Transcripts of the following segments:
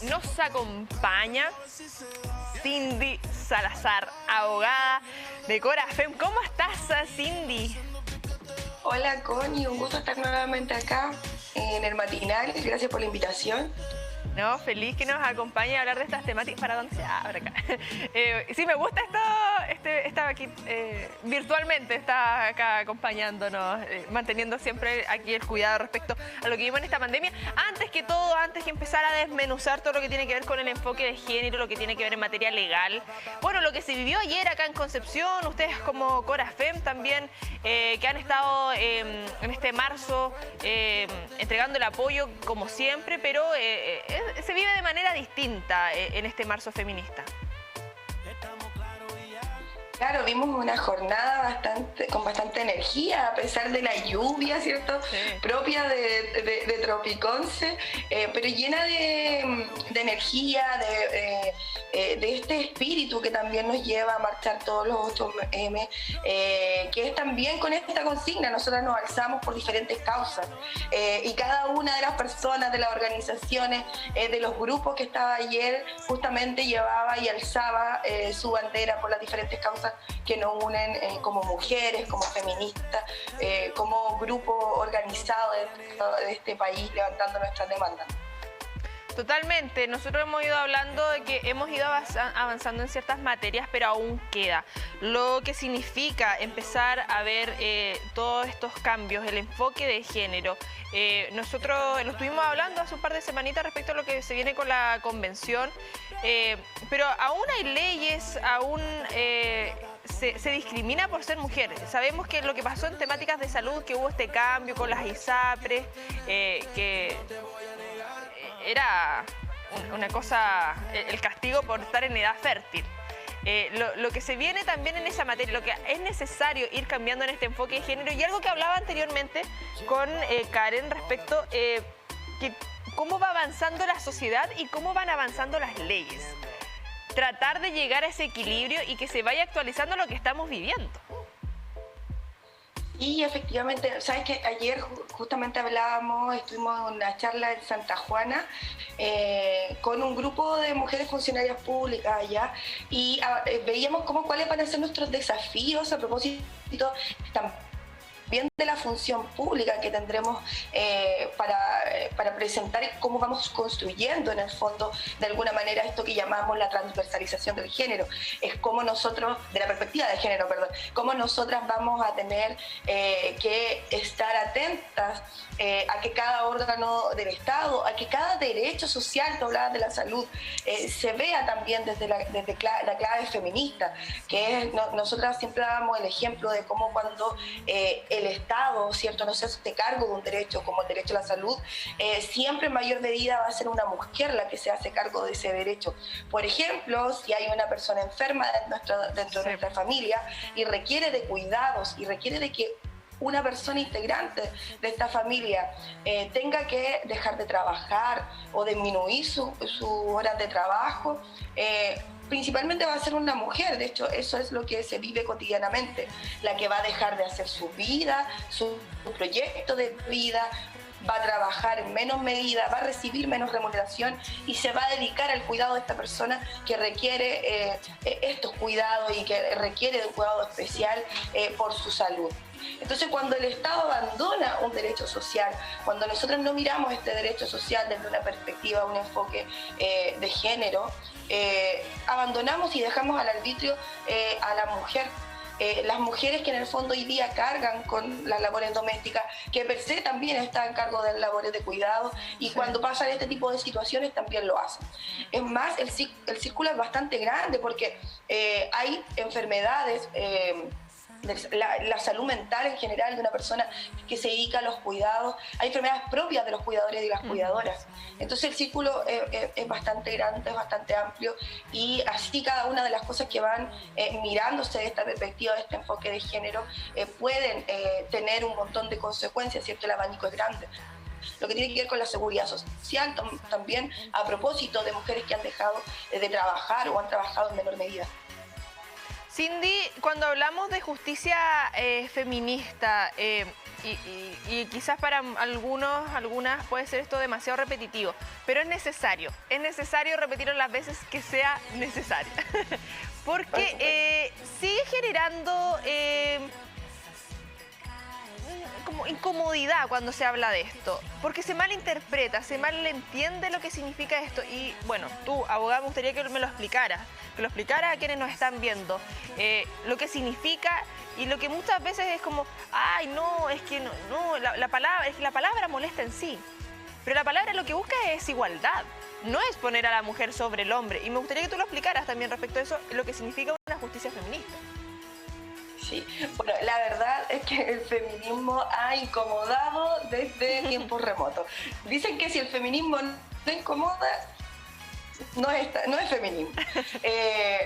nos acompaña Cindy Salazar, abogada de Corafem. ¿Cómo estás, Cindy? Hola, Connie, un gusto estar nuevamente acá en el matinal. Gracias por la invitación. No, feliz que nos acompañe a hablar de estas temáticas. ¿Para dónde se abre acá? Sí, me gusta estaba aquí virtualmente, está acá acompañándonos, manteniendo siempre aquí el cuidado respecto a lo que vimos en esta pandemia. Antes que todo, antes que empezar a desmenuzar todo lo que tiene que ver con el enfoque de género, lo que tiene que ver en materia legal, bueno, lo que se vivió ayer acá en Concepción, ustedes como Corafem también, que han estado en este marzo entregando el apoyo como siempre, pero se vive de manera distinta en este marzo feminista. Claro, vimos una jornada con bastante energía, a pesar de la lluvia, ¿cierto? Sí. Propia de Tropiconce, pero llena de energía, de este espíritu que también nos lleva a marchar todos los 8M, que es también con esta consigna. Nosotros nos alzamos por diferentes causas, y cada una de las personas, de las organizaciones, de los grupos que estaba ayer, justamente llevaba y alzaba su bandera por las diferentes causas que nos unen como mujeres, como feministas, como grupo organizado de este país, levantando nuestras demandas. Totalmente, nosotros hemos ido hablando de que hemos ido avanzando en ciertas materias, pero aún queda. Lo que significa empezar a ver todos estos cambios, el enfoque de género. Nosotros lo estuvimos hablando hace un par de semanitas respecto a lo que se viene con la convención, pero aún hay leyes, aún se discrimina por ser mujer. Sabemos que lo que pasó en temáticas de salud, que hubo este cambio con las ISAPRES, que era una cosa, el castigo por estar en edad fértil. Lo que se viene también en esa materia, lo que es necesario ir cambiando en este enfoque de género, y algo que hablaba anteriormente con Karen respecto que cómo va avanzando la sociedad y cómo van avanzando las leyes. Tratar de llegar a ese equilibrio y que se vaya actualizando lo que estamos viviendo. Y efectivamente, sabes que ayer justamente estuvimos en una charla en Santa Juana con un grupo de mujeres funcionarias públicas allá, y veíamos cuáles van a ser nuestros desafíos a propósito también de la función pública que tendremos para presentar cómo vamos construyendo en el fondo de alguna manera esto que llamamos la transversalización del género. Es cómo nosotros, de la perspectiva de género, cómo nosotras vamos a tener que estar atentas a que cada órgano del Estado, a que cada derecho social, tú hablabas de la salud, se vea también desde la clave feminista, que es, nosotras siempre dábamos el ejemplo de cómo cuando el Estado, ¿cierto?, no se hace cargo de un derecho como el derecho a la salud, siempre en mayor medida va a ser una mujer la que se hace cargo de ese derecho. Por ejemplo, si hay una persona enferma dentro de nuestra familia y requiere de cuidados y requiere de que una persona integrante de esta familia tenga que dejar de trabajar o disminuir sus horas de trabajo, principalmente va a ser una mujer. De hecho, eso es lo que se vive cotidianamente, la que va a dejar de hacer su vida, su proyecto de vida, va a trabajar en menos medida, va a recibir menos remuneración y se va a dedicar al cuidado de esta persona que requiere estos cuidados y que requiere de un cuidado especial por su salud. Entonces, cuando el Estado abandona un derecho social, cuando nosotros no miramos este derecho social desde una perspectiva, un enfoque de género, abandonamos y dejamos al arbitrio a la mujer. Las mujeres que en el fondo hoy día cargan con las labores domésticas, que per se también están a cargo de labores de cuidado, y sí, cuando pasan este tipo de situaciones también lo hacen. Es más, el círculo es bastante grande porque hay enfermedades, la salud mental en general de una persona que se dedica a los cuidados, hay enfermedades propias de los cuidadores y las cuidadoras. Entonces el círculo es bastante grande, es bastante amplio, y así cada una de las cosas que van mirándose de esta perspectiva, de este enfoque de género, pueden tener un montón de consecuencias, ¿cierto? El abanico es grande. Lo que tiene que ver con la seguridad social también, a propósito de mujeres que han dejado de trabajar o han trabajado en menor medida. Cindy, cuando hablamos de justicia feminista, y quizás para algunas puede ser esto demasiado repetitivo, pero es necesario repetirlo las veces que sea necesario, porque sigue generando como incomodidad cuando se habla de esto, porque se malinterpreta, se malentiende lo que significa esto. Y bueno, tú, abogada, me gustaría que me lo explicaras, a quienes nos están viendo, lo que significa, y lo que muchas veces es como, ay, no, es que no, la palabra molesta en sí, pero la palabra lo que busca es igualdad, no es poner a la mujer sobre el hombre. Y me gustaría que tú lo explicaras también respecto a eso, lo que significa una justicia feminista. Sí, bueno, la verdad es que el feminismo ha incomodado desde tiempos remotos. Dicen que si el feminismo no incomoda, no es feminismo.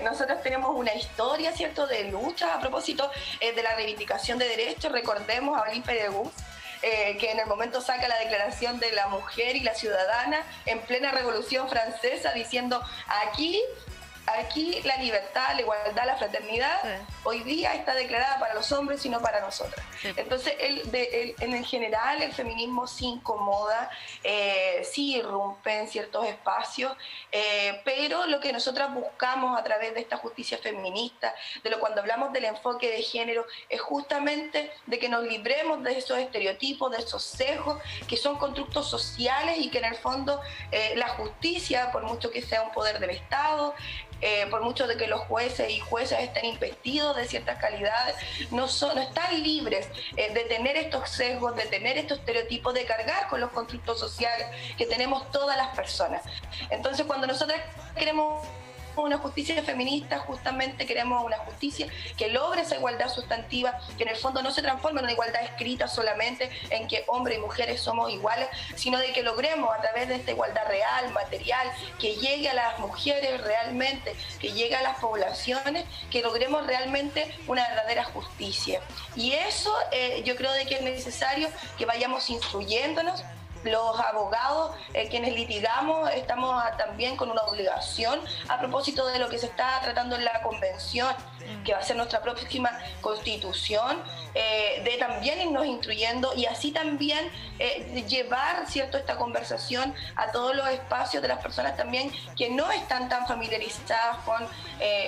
Nosotros tenemos una historia, ¿cierto?, de lucha a propósito de la reivindicación de derechos. Recordemos a Olympe de Gouges, que en el momento saca la declaración de la mujer y la ciudadana en plena Revolución Francesa, diciendo aquí la libertad, la igualdad, la fraternidad, sí, hoy día está declarada para los hombres y no para nosotras. Sí. Entonces, en general, el feminismo sí incomoda, sí irrumpe en ciertos espacios, pero lo que nosotras buscamos a través de esta justicia feminista, cuando hablamos del enfoque de género, es justamente de que nos libremos de esos estereotipos, de esos sesgos, que son constructos sociales y que en el fondo la justicia, por mucho que sea un poder del Estado, por mucho de que los jueces y juezas estén investidos de ciertas calidades, no están libres de tener estos sesgos, de tener estos estereotipos, de cargar con los constructos sociales que tenemos todas las personas. Entonces, cuando nosotros queremos una justicia feminista, justamente queremos una justicia que logre esa igualdad sustantiva, que en el fondo no se transforme en una igualdad escrita solamente en que hombres y mujeres somos iguales, sino de que logremos a través de esta igualdad real, material, que llegue a las mujeres realmente, que llegue a las poblaciones, que logremos realmente una verdadera justicia. Y eso yo creo de que es necesario que vayamos instruyéndonos. Los abogados, quienes litigamos, estamos también con una obligación a propósito de lo que se está tratando en la convención, que va a ser nuestra próxima constitución, de también irnos instruyendo y así también llevar, ¿cierto?, esta conversación a todos los espacios de las personas también que no están tan familiarizadas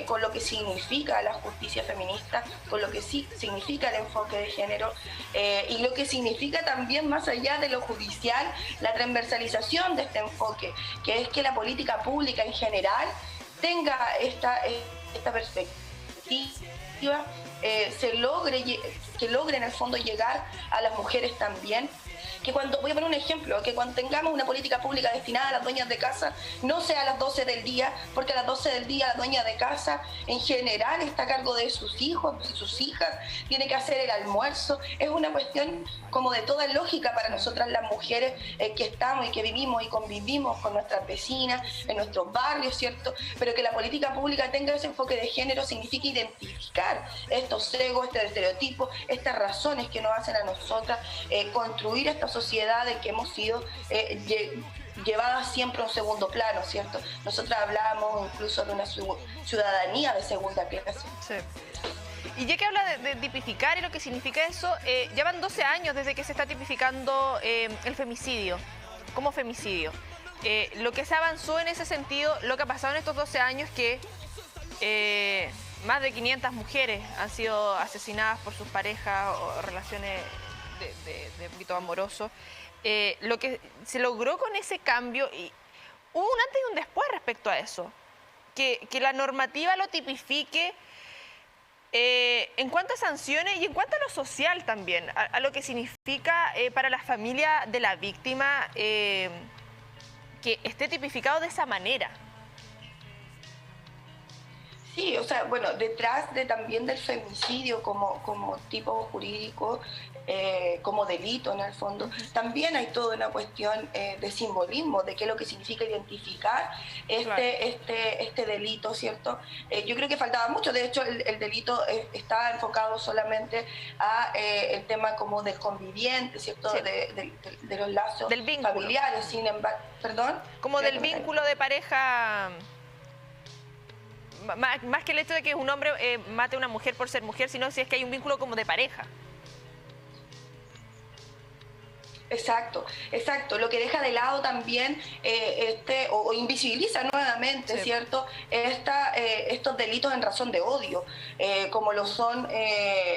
con lo que significa la justicia feminista, con lo que sí significa el enfoque de género, y lo que significa también, más allá de lo judicial, la transversalización de este enfoque, que es que la política pública en general tenga esta perspectiva, que logre en el fondo llegar a las mujeres también. Que voy a poner un ejemplo, que cuando tengamos una política pública destinada a las dueñas de casa, no sea a las 12 del día, porque a las 12 del día la dueña de casa en general está a cargo de sus hijos y sus hijas, tiene que hacer el almuerzo. Es una cuestión como de toda lógica para nosotras las mujeres que estamos y que vivimos y convivimos con nuestras vecinas, en nuestros barrios, ¿cierto? Pero que la política pública tenga ese enfoque de género significa identificar estos sesgos, este estereotipos, estas razones que nos hacen a nosotras construir esta sociedad en que hemos sido llevadas siempre a un segundo plano, ¿cierto? Nosotras hablábamos incluso de una ciudadanía de segunda clase. Sí. Y ya que habla de tipificar y lo que significa eso, ya van 12 años desde que se está tipificando el femicidio, como femicidio. Lo que se avanzó en ese sentido, lo que ha pasado en estos 12 años, que más de 500 mujeres han sido asesinadas por sus parejas o relaciones de ámbito amoroso. Lo que se logró con ese cambio, y hubo un antes y un después respecto a eso, que la normativa lo tipifique en cuanto a sanciones y en cuanto a lo social también, a lo que significa para la familia de la víctima que esté tipificado de esa manera. Sí, o sea, bueno, detrás también del femicidio como tipo jurídico, como delito en el fondo, también hay toda una cuestión de simbolismo, de qué es lo que significa identificar este delito, ¿cierto? Yo creo que faltaba mucho, de hecho el delito estaba enfocado solamente a el tema como del conviviente, ¿cierto? Sí. De los lazos del familiares, sin embargo, ¿perdón? Como del vínculo de pareja más que el hecho de que un hombre mate a una mujer por ser mujer, sino si es que hay un vínculo como de pareja. Exacto, exacto. Lo que deja de lado también o invisibiliza nuevamente, sí, ¿cierto? Estos delitos en razón de odio, como lo son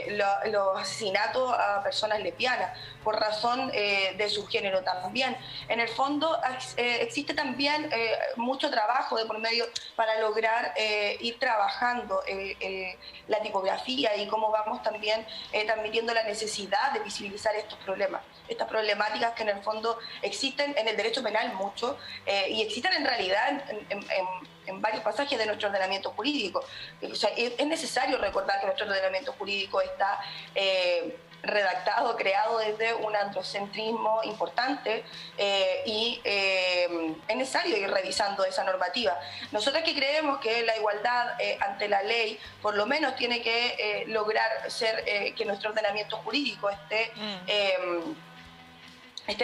los asesinatos a personas lesbianas, por razón de su género también. En el fondo existe también mucho trabajo de por medio para lograr ir trabajando la tipografía y cómo vamos también transmitiendo la necesidad de visibilizar estos problemas, estas problemáticas que en el fondo existen en el derecho penal mucho y existen en realidad en varios pasajes de nuestro ordenamiento jurídico. O sea, es necesario recordar que nuestro ordenamiento jurídico está redactado, creado desde un androcentrismo importante y es necesario ir revisando esa normativa. Nosotros que creemos que la igualdad ante la ley por lo menos tiene que lograr ser que nuestro ordenamiento jurídico esté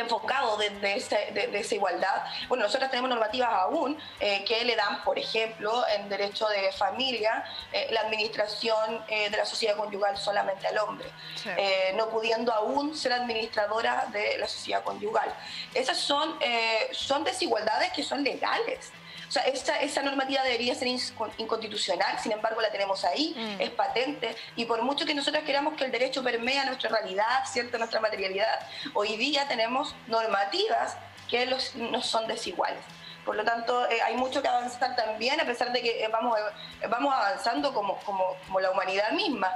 enfocado desde esa igualdad. Bueno, nosotros tenemos normativas aún que le dan, por ejemplo, en derecho de familia, la administración de la sociedad conyugal solamente al hombre, sí, no pudiendo aún ser administradora de la sociedad conyugal. Esas son desigualdades que son legales. O sea, esa normativa debería ser inconstitucional, sin embargo la tenemos ahí, es patente, y por mucho que nosotros queramos que el derecho permea nuestra realidad, ¿cierto?, nuestra materialidad, hoy día tenemos normativas que no son desiguales. Por lo tanto, hay mucho que avanzar también, a pesar de que vamos avanzando como la humanidad misma,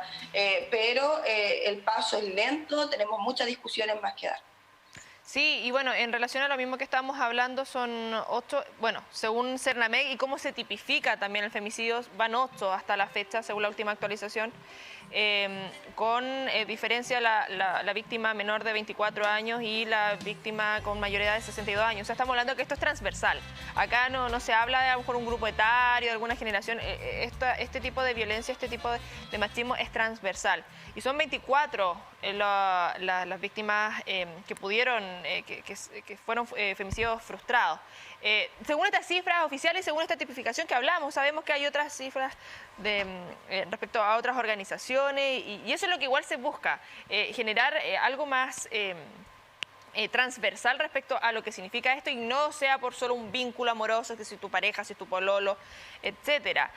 pero el paso es lento, tenemos muchas discusiones más que dar. Sí, y bueno, en relación a lo mismo que estábamos hablando, son 8, bueno, según Cernamec y cómo se tipifica también el femicidio, van 8 hasta la fecha, según la última actualización, con diferencia la víctima menor de 24 años y la víctima con mayoría de 62 años. O sea, estamos hablando que esto es transversal. Acá no se habla de a lo mejor un grupo etario, de alguna generación. Este tipo de violencia, este tipo de machismo es transversal. Y son 24 las víctimas que pudieron, que fueron femicidios frustrados. Según estas cifras oficiales, según esta tipificación que hablamos, sabemos que hay otras cifras respecto a otras organizaciones y eso es lo que igual se busca, generar algo más transversal respecto a lo que significa esto y no sea por solo un vínculo amoroso, que si tu pareja, si tu pololo, etcétera.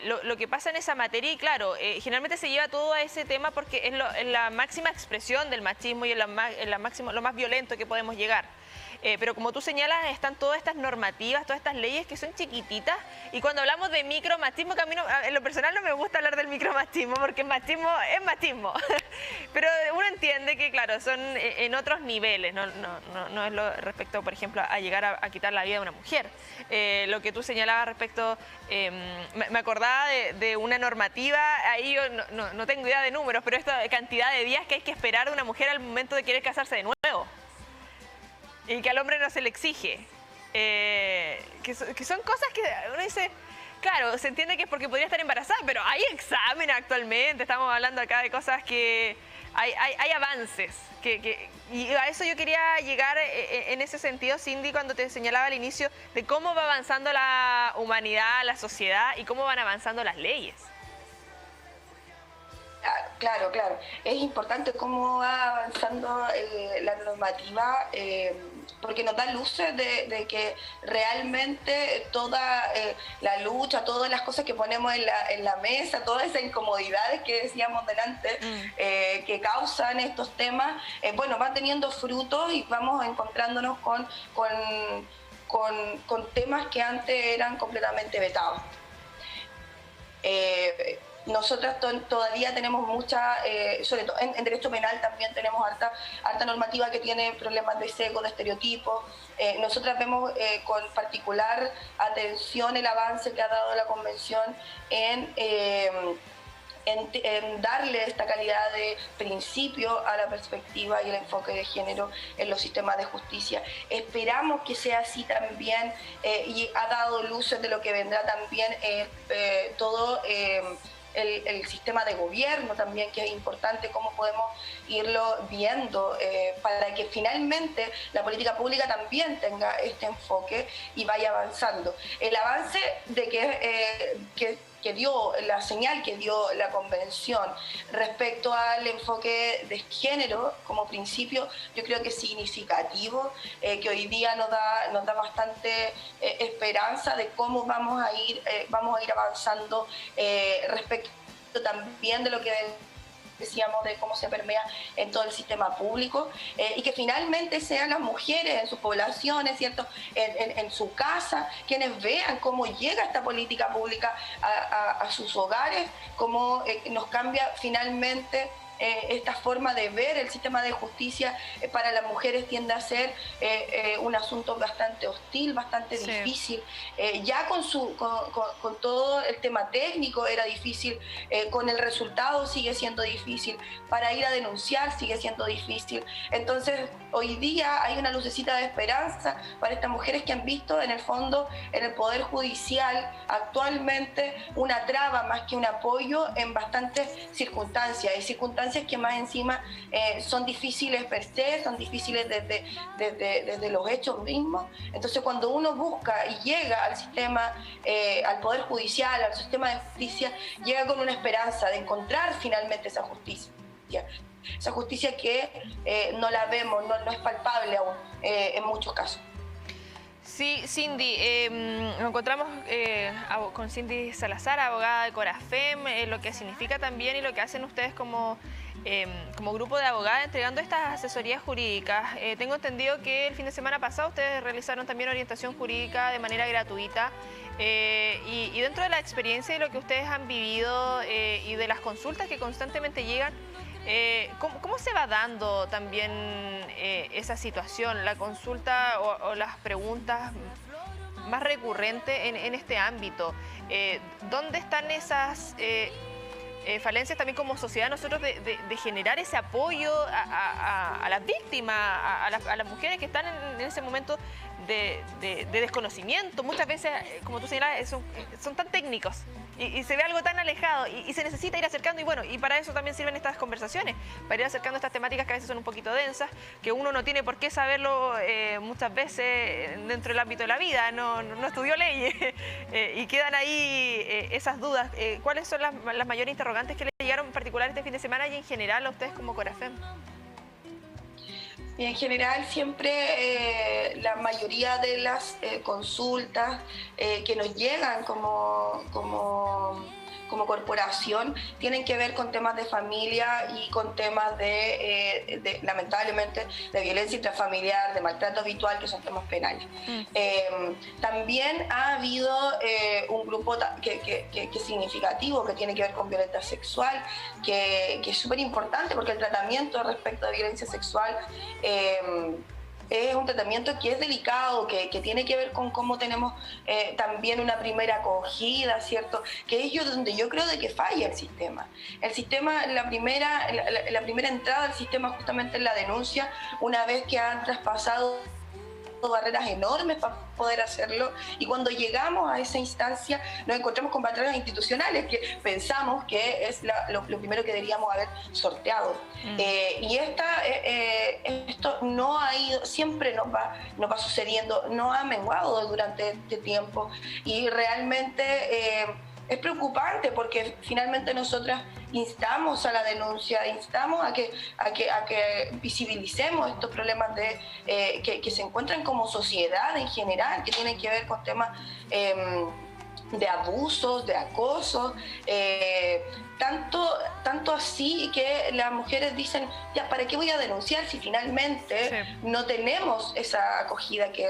Lo que pasa en esa materia, y claro, generalmente se lleva todo a ese tema porque es la máxima expresión del machismo y lo más violento que podemos llegar. Pero como tú señalas, están todas estas normativas, todas estas leyes que son chiquititas. Y cuando hablamos de micromachismo, que a mí en lo personal no me gusta hablar del micromachismo, porque machismo es machismo. Pero uno entiende que, claro, son en otros niveles, no es lo respecto, por ejemplo, a llegar a quitar la vida de una mujer. Lo que tú señalabas respecto, me acordaba de una normativa, ahí yo no tengo idea de números, pero esta cantidad de días que hay que esperar de una mujer al momento de querer casarse de nuevo. Y que al hombre no se le exige. Que son cosas que uno dice, claro, se entiende que es porque podría estar embarazada, pero hay examen actualmente, estamos hablando acá de cosas que hay avances. Y a eso yo quería llegar en ese sentido, Cindy, cuando te señalaba al inicio de cómo va avanzando la humanidad, la sociedad y cómo van avanzando las leyes. Claro. Es importante cómo va avanzando la normativa porque nos da luces de que realmente toda la lucha, todas las cosas que ponemos en la mesa, todas esas incomodidades que decíamos delante que causan estos temas, bueno, van teniendo frutos y vamos encontrándonos con temas que antes eran completamente vetados. Nosotras todavía tenemos mucha, sobre todo en derecho penal también tenemos harta normativa que tiene problemas de sesgo, de estereotipos. Nosotras vemos con particular atención el avance que ha dado la Convención en darle esta calidad de principio a la perspectiva y el enfoque de género en los sistemas de justicia. Esperamos que sea así también y ha dado luces de lo que vendrá también todo el sistema de gobierno también, que es importante, cómo podemos irlo viendo para que finalmente la política pública también tenga este enfoque y vaya avanzando. El avance de que que dio, la señal que dio la convención respecto al enfoque de género como principio, yo creo que es significativo, que hoy día nos da bastante esperanza de cómo vamos a ir avanzando respecto también de lo que decíamos de cómo se permea en todo el sistema público, y que finalmente sean las mujeres en sus poblaciones, ¿cierto? En su casa, quienes vean cómo llega esta política pública a sus hogares, cómo nos cambia finalmente esta forma de ver el sistema de justicia para las mujeres tiende a ser un asunto bastante hostil, bastante difícil. Ya con todo el tema técnico era difícil, con el resultado sigue siendo difícil, para ir a denunciar sigue siendo difícil. Entonces, hoy día hay una lucecita de esperanza para estas mujeres que han visto en el fondo en el Poder Judicial actualmente una traba más que un apoyo en bastantes circunstancias, que más encima son difíciles per se, son difíciles desde los hechos mismos. Entonces, cuando uno busca y llega al sistema, al Poder Judicial, al sistema de justicia, llega con una esperanza de encontrar finalmente esa justicia que no la vemos, no es palpable aún en muchos casos. Sí, Cindy, nos encontramos con Cindy Salazar, abogada de Corafem, lo que significa también y lo que hacen ustedes como grupo de abogadas entregando estas asesorías jurídicas. Tengo entendido que el fin de semana pasado ustedes realizaron también orientación jurídica de manera gratuita, y dentro de la experiencia y lo que ustedes han vivido y de las consultas que constantemente llegan, ¿cómo se va dando también esa situación, la consulta o las preguntas más recurrentes en este ámbito? ¿Dónde están esas falencias también como sociedad nosotros de generar ese apoyo a las víctimas, a las mujeres que están en ese momento de desconocimiento? Muchas veces, como tú señalas, son tan técnicos y se ve algo tan alejado y se necesita ir acercando, y bueno, y para eso también sirven estas conversaciones, para ir acercando estas temáticas que a veces son un poquito densas, que uno no tiene por qué saberlo muchas veces dentro del ámbito de la vida, no estudió leyes y quedan ahí esas dudas. ¿Cuáles son las mayores interrogantes que le llegaron en particular este fin de semana y en general a ustedes como Corafem? Y en general siempre la mayoría de las consultas que nos llegan como corporación tienen que ver con temas de familia y con temas lamentablemente, de violencia intrafamiliar, de maltrato habitual, que son temas penales. También ha habido un grupo que es significativo, que tiene que ver con violencia sexual, que es súper importante porque el tratamiento respecto de violencia sexual es un tratamiento que es delicado, que tiene que ver con cómo tenemos también una primera acogida, ¿cierto? Que es donde yo creo de que falla el sistema. El sistema, la primera entrada al sistema justamente es la denuncia, una vez que han traspasado barreras enormes para poder hacerlo, y cuando llegamos a esa instancia nos encontramos con barreras institucionales que pensamos que es lo primero que deberíamos haber sorteado. Y esto no ha ido, siempre nos va sucediendo, no ha menguado durante este tiempo, y realmente es preocupante porque finalmente nosotras instamos a la denuncia, instamos a que visibilicemos estos problemas que se encuentran como sociedad en general, que tienen que ver con temas de abusos, de acoso, tanto así que las mujeres dicen, ya, ¿para qué voy a denunciar si finalmente no tenemos esa acogida que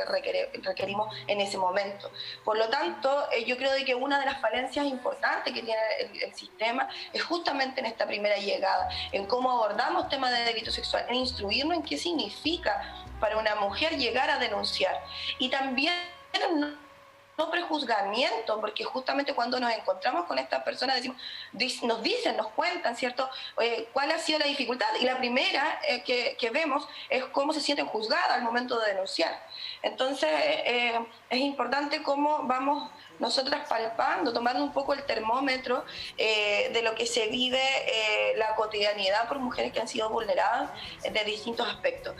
requerimos en ese momento? Por lo tanto, yo creo de que una de las falencias importantes que tiene el sistema es justamente en esta primera llegada, en cómo abordamos temas de delito sexual, en instruirnos en qué significa para una mujer llegar a denunciar. Y también no prejuzgamiento, porque justamente cuando nos encontramos con estas personas nos cuentan, ¿cierto?, cuál ha sido la dificultad, y la primera que vemos es cómo se sienten juzgadas al momento de denunciar. Entonces es importante cómo vamos nosotras palpando, tomando un poco el termómetro de lo que se vive la cotidianidad por mujeres que han sido vulneradas de distintos aspectos.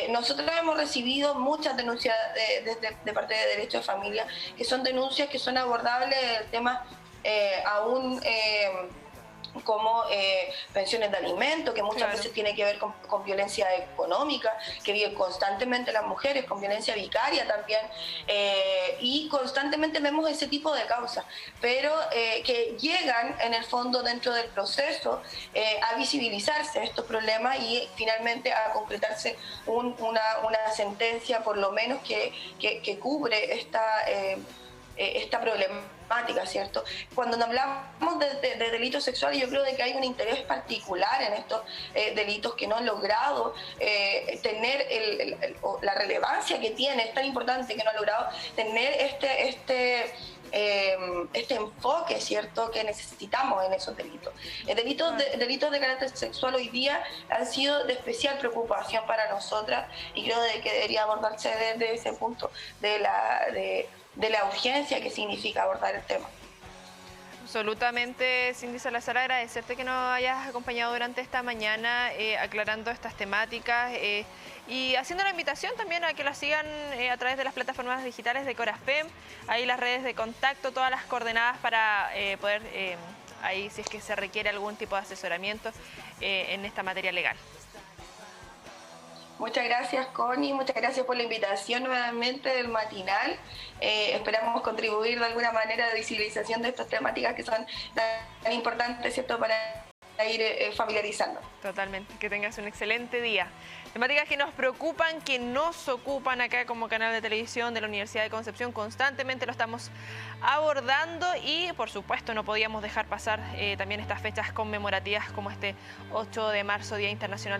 Nosotros hemos recibido muchas denuncias de parte de Derecho de Familia, que son denuncias que son abordables del tema aún como pensiones de alimento, que muchas veces tiene que ver con violencia económica, que viven constantemente las mujeres, con violencia vicaria también, y constantemente vemos ese tipo de causas, pero que llegan en el fondo dentro del proceso a visibilizarse estos problemas y finalmente a concretarse una sentencia por lo menos que cubre esta problemática, ¿cierto? Cuando hablamos de delitos sexuales, yo creo de que hay un interés particular en estos delitos que no han logrado tener la relevancia que tiene, es tan importante que no ha logrado tener este enfoque, ¿cierto?, que necesitamos en esos delitos. Delitos de carácter sexual hoy día han sido de especial preocupación para nosotras y creo de que debería abordarse desde ese punto de la urgencia que significa abordar el tema. Absolutamente, Cindy Salazar, agradecerte que nos hayas acompañado durante esta mañana aclarando estas temáticas y haciendo la invitación también a que la sigan a través de las plataformas digitales de Corafem, ahí las redes de contacto, todas las coordenadas para poder, ahí si es que se requiere algún tipo de asesoramiento en esta materia legal. Muchas gracias, Connie, muchas gracias por la invitación nuevamente del matinal. Esperamos contribuir de alguna manera a la visibilización de estas temáticas que son tan importantes, ¿cierto?, para ir familiarizando. Totalmente, que tengas un excelente día. Temáticas que nos preocupan, que nos ocupan acá como canal de televisión de la Universidad de Concepción, constantemente lo estamos abordando y por supuesto no podíamos dejar pasar también estas fechas conmemorativas como este 8 de marzo, Día Internacional de